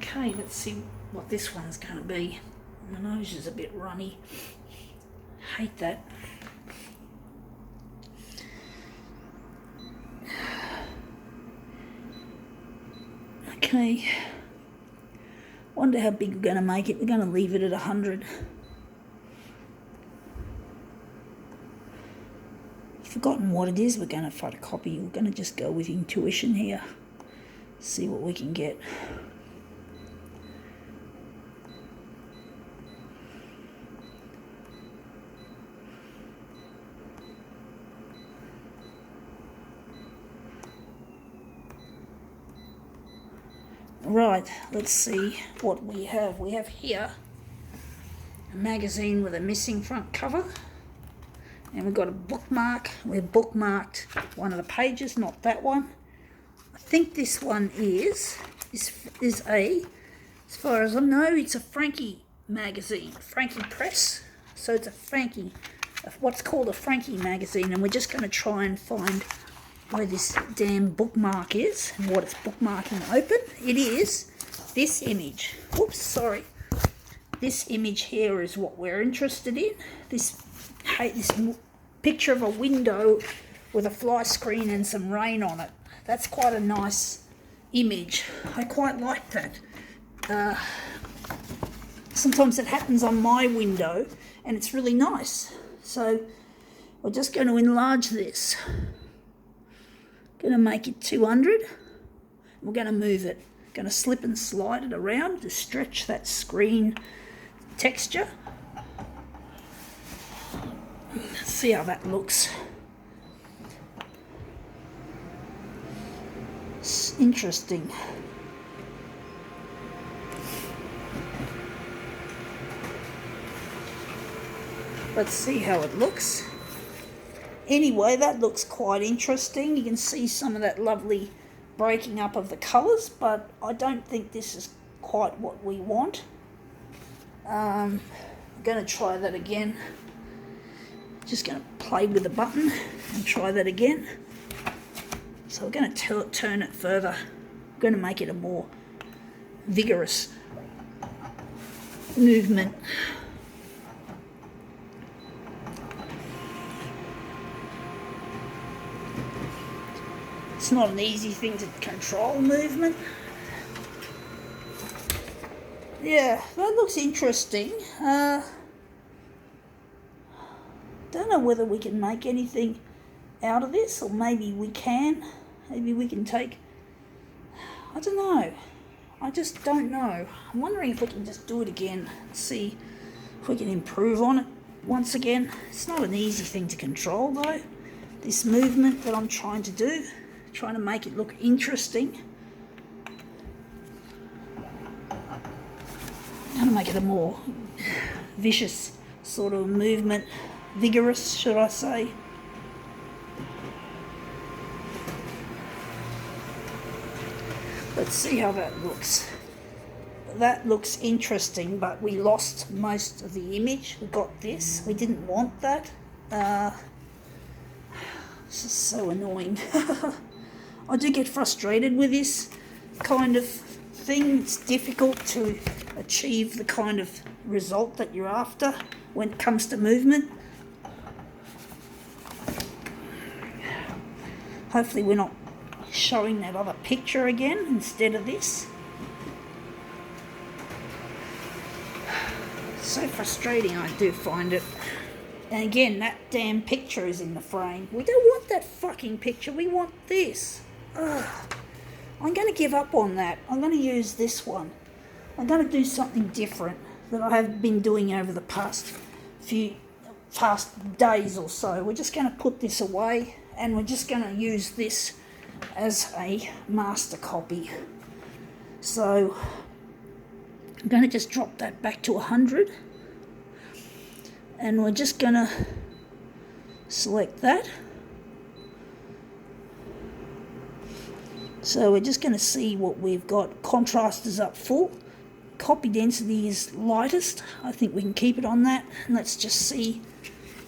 Okay, let's see what this one's going to be. My nose is a bit runny. Hate that. Okay. Wonder how big we're going to make it. We're going to leave it at 100. Forgotten what it is we're going to photocopy. We're going to just go with intuition here. See what we can get. Right, let's see what we have. We have here a magazine with a missing front cover. And we've got a bookmark. We've bookmarked one of the pages, not that one. I think this one is a, as far as I know, it's a Frankie magazine, Frankie Press. So it's a Frankie, what's called a Frankie magazine, and we're just going to try and find where this damn bookmark is and what it's bookmarking open. It is this image. Whoops, sorry. This image here is what we're interested in. This picture of a window with a fly screen and some rain on it. That's quite a nice image. I quite like that. Sometimes it happens on my window and it's really nice. So we're just going to enlarge this. Going to make it 200. We're going to move it. Going to slip and slide it around to stretch that screen texture. Let's see how that looks. It's interesting. Let's see how it looks. Anyway, that looks quite interesting. You can see some of that lovely breaking up of the colours, but I don't think this is quite what we want. I'm going to try that again. Just going to play with the button and try that again. So we're going to turn it further. I'm going to make it a more vigorous movement. It's not an easy thing to control movement. Yeah, that looks interesting. Don't know whether we can make anything out of this, or maybe we can. Maybe we can take, I don't know. I just don't know. I'm wondering if we can just do it again, see if we can improve on it once again. It's not an easy thing to control though, this movement that I'm trying to do, trying to make it look interesting. I'm going to make it a more vicious sort of movement, vigorous, should I say. Let's see how that looks. That looks interesting, but we lost most of the image. We got this. We didn't want that. This is so annoying. I do get frustrated with this kind of thing. It's difficult to achieve the kind of result that you're after when it comes to movement. Hopefully we're not showing that other picture again instead of this. So frustrating, I do find it. And again, that damn picture is in the frame. We don't want that fucking picture, we want this. Ugh. I'm going to give up on that. I'm going to use this one. I'm going to do something different that I have been doing over the past days or so. We're just going to put this away and we're just going to use this as a master copy. So I'm going to just drop that back to 100 and we're just going to select that. So we're just going to see what we've got. Contrast is up full. Copy density is lightest. I think we can keep it on that. And let's just see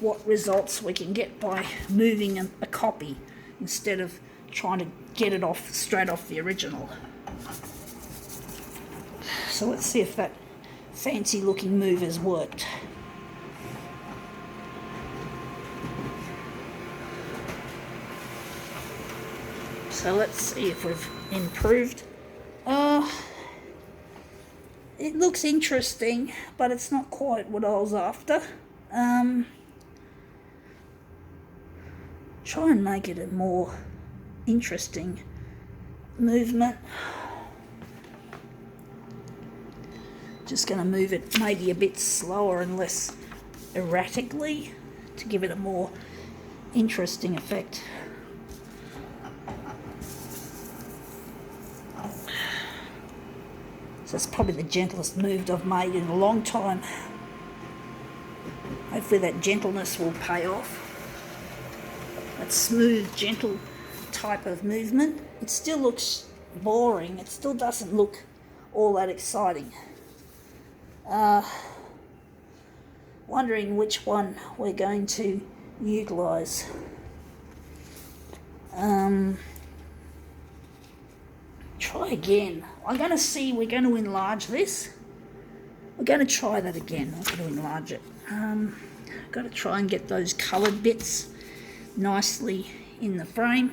what results we can get by moving a copy instead of trying to get it off straight off the original. So let's see if that fancy looking move has worked. So let's see if we've improved. It looks interesting, but it's not quite what I was after. Try and make it a more interesting movement. Just going to move it maybe a bit slower and less erratically to give it a more interesting effect. So it's probably the gentlest move I've made in a long time. Hopefully that gentleness will pay off. That smooth, gentle type of movement. It still looks boring. It still doesn't look all that exciting. Wondering which one we're going to utilise. Try again. We're going to enlarge this. We're going to try that again. I'm going to enlarge it. Got to try and get those coloured bits nicely in the frame.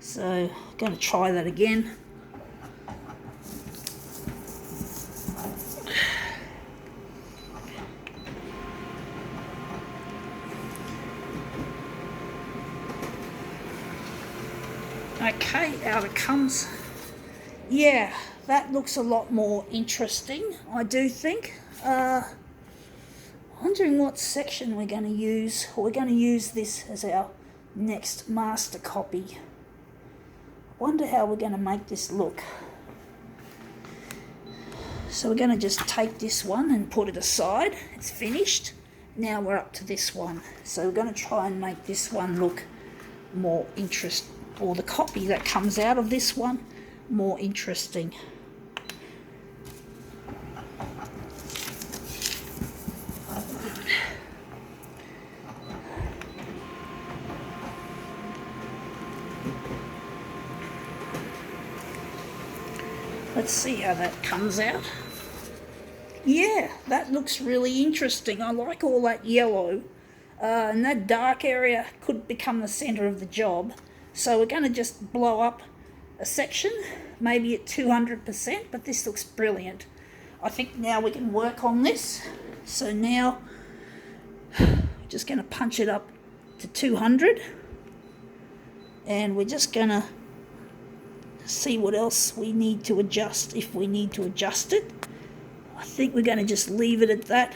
So I'm going to try that again. Okay, out it comes. Yeah, that looks a lot more interesting, I do think. Wondering what section we're going to use. We're going to use this as our next master copy. Wonder how we're going to make this look. So we're going to just take this one and put it aside. It's finished. Now we're up to this one. So we're going to try and make this one look more interesting, or the copy that comes out of this one more interesting. Let's see how that comes out. Yeah, that looks really interesting. I like all that yellow, and that dark area could become the centre of the job. So we're going to just blow up a section, maybe at 200%, but this looks brilliant. I think now we can work on this. So now, just going to punch it up to 200, and we're just going to see what else we need to adjust, if we need to adjust it. I think we're going to just leave it at that.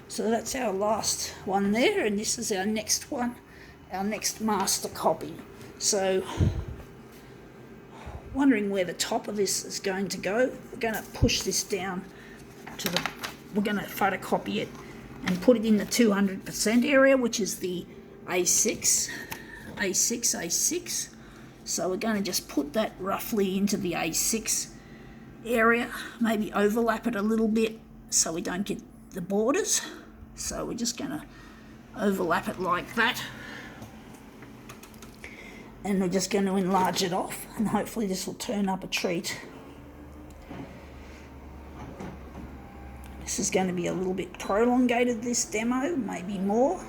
So that's our last one there, and this is our next one, our next master copy. So wondering where the top of this is going to go. We're going to push this down to the, we're going to photocopy it and put it in the 200% area, which is the A6. So we're going to just put that roughly into the A6 area, maybe overlap it a little bit so we don't get the borders. So we're just going to overlap it like that. And we're just going to enlarge it off, and hopefully this will turn up a treat. This is going to be a little bit prolongated, this demo, maybe more.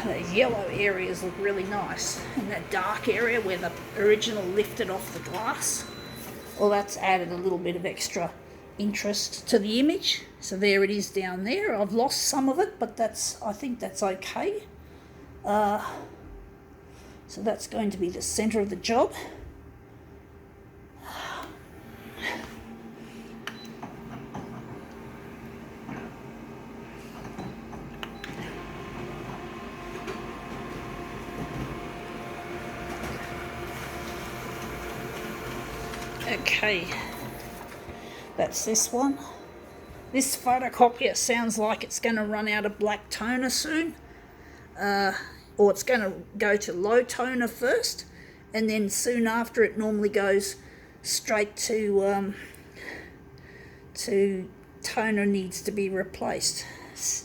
Those yellow areas look really nice, and that dark area where the original lifted off the glass, well, that's added a little bit of extra interest to the image. So there it is down there. I've lost some of it, but I think that's okay. So that's going to be the center of the job. Okay, that's this one. This photocopier sounds like it's going to run out of black toner soon, or it's going to go to low toner first, and then soon after it normally goes straight to toner needs to be replaced.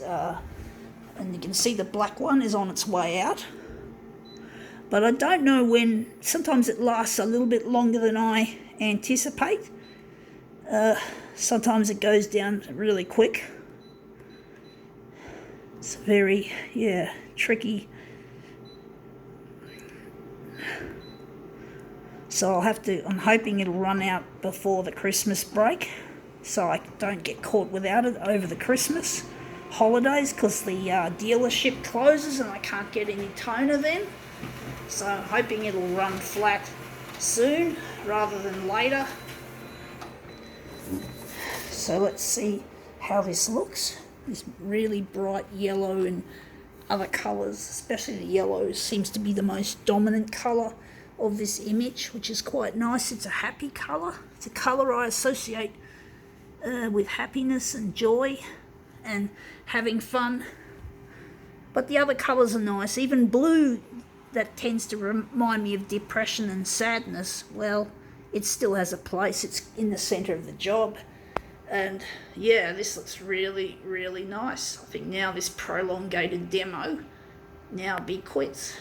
And you can see the black one is on its way out. but I don't know when. Sometimes it lasts a little bit longer than I anticipate. Sometimes it goes down really quick. It's very, tricky. So I'm hoping it'll run out before the Christmas break, so I don't get caught without it over the Christmas holidays, because the dealership closes and I can't get any toner then. So I'm hoping it'll run flat soon rather than later. So let's see how this looks. This really bright yellow and other colours, especially the yellow, seems to be the most dominant colour of this image, which is quite nice. It's a happy colour. It's a colour I associate with happiness and joy and having fun. But the other colours are nice. Even blue, that tends to remind me of depression and sadness. Well, it still has a place. It's in the centre of the job. And yeah, this looks really, really nice. I think now this prolongated demo now be quits.